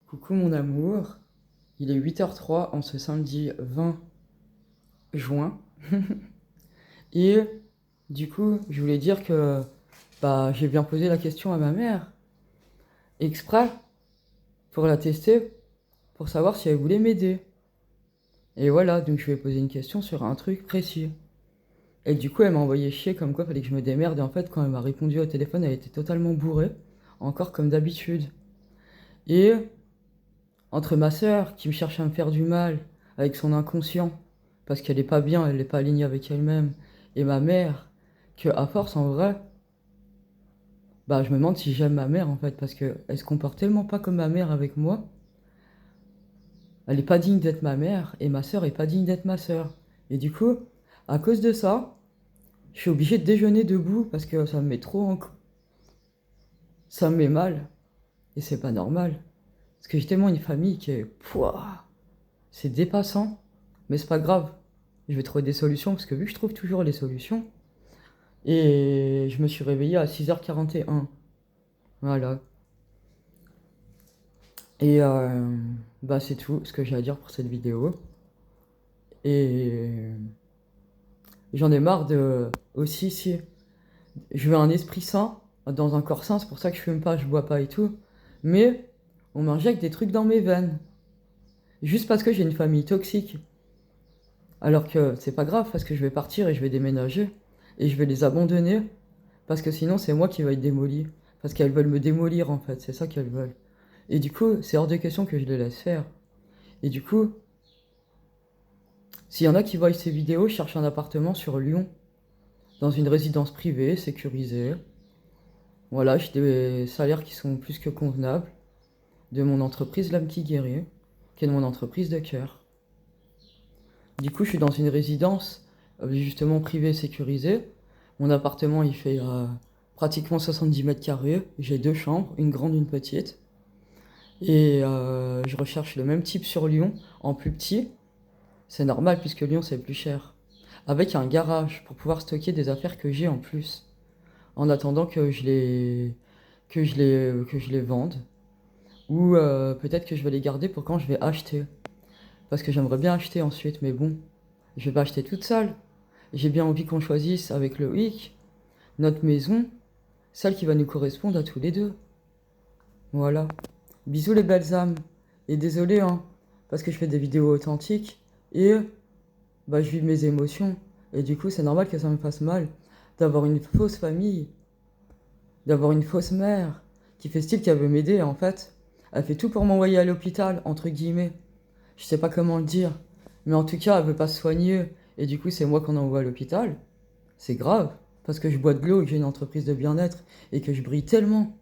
Coucou mon amour, il est 8h03 en ce samedi 20 juin. Et du coup, je voulais dire que j'ai bien posé la question à ma mère, exprès, pour la tester, pour savoir si elle voulait m'aider. Et voilà, donc je lui ai posé une question sur un truc précis. Et du coup, elle m'a envoyé chier comme quoi fallait que je me démerde. Et en fait, quand elle m'a répondu au téléphone, elle était totalement bourrée, encore comme d'habitude. Et entre ma sœur, qui me cherche à me faire du mal, avec son inconscient, parce qu'elle est pas bien, elle n'est pas alignée avec elle-même, et ma mère, que à force, en vrai, je me demande si j'aime ma mère, en fait, parce qu'elle se comporte tellement pas comme ma mère avec moi, elle est pas digne d'être ma mère, et ma sœur est pas digne d'être ma sœur. Et du coup, à cause de ça, je suis obligé de déjeuner debout, parce que ça me met trop ça me met mal, et c'est pas normal. Parce que j'ai tellement une famille qui est... Pouah, c'est dépassant, mais c'est pas grave. Je vais trouver des solutions parce que vu que je trouve toujours les solutions, et je me suis réveillé à 6h41. Voilà. Et c'est tout ce que j'ai à dire pour cette vidéo. Et j'en ai marre de... Aussi, si je veux un esprit sain dans un corps sain, c'est pour ça que je fume pas, je bois pas et tout. Mais on m'injecte des trucs dans mes veines. Juste parce que j'ai une famille toxique. Alors que c'est pas grave parce que je vais partir et je vais déménager. Et je vais les abandonner. Parce que sinon c'est moi qui vais être démoli. Parce qu'elles veulent me démolir en fait, c'est ça qu'elles veulent. Et du coup, c'est hors de question que je les laisse faire. Et du coup, s'il y en a qui voient ces vidéos, je cherche un appartement sur Lyon. Dans une résidence privée, sécurisée. Voilà, j'ai des salaires qui sont plus que convenables. De mon entreprise L'Âme qui guérit. Qui est de mon entreprise de cœur. Du coup, je suis dans une résidence justement privée sécurisée. Mon appartement, il fait pratiquement 70 mètres carrés. J'ai 2 chambres, une grande, une petite. Et je recherche le même type sur Lyon, en plus petit. C'est normal puisque Lyon, c'est plus cher. Avec un garage pour pouvoir stocker des affaires que j'ai en plus. En attendant que je les vende. Ou peut-être que je vais les garder pour quand je vais acheter. Parce que j'aimerais bien acheter ensuite, mais bon, je vais pas acheter toute seule. J'ai bien envie qu'on choisisse avec Loïc notre maison, celle qui va nous correspondre à tous les deux. Voilà. Bisous les belles âmes. Et désolé, hein, parce que je fais des vidéos authentiques et je vis mes émotions. Et du coup, c'est normal que ça me fasse mal d'avoir une fausse famille, d'avoir une fausse mère qui fait style qu'elle veut m'aider. En fait, elle fait tout pour m'envoyer à l'hôpital, entre guillemets. Je sais pas comment le dire. Mais en tout cas, elle veut pas se soigner. Et du coup, c'est moi qu'on envoie à l'hôpital. C'est grave. Parce que je bois de l'eau et que j'ai une entreprise de bien-être et que je brille tellement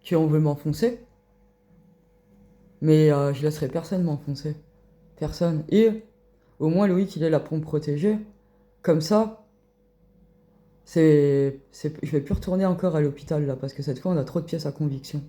qu'on veut m'enfoncer. Mais je laisserai personne m'enfoncer. Personne. Et au moins Loïc, il est là pour me protéger. Comme ça, je vais plus retourner encore à l'hôpital là, parce que cette fois, on a trop de pièces à conviction.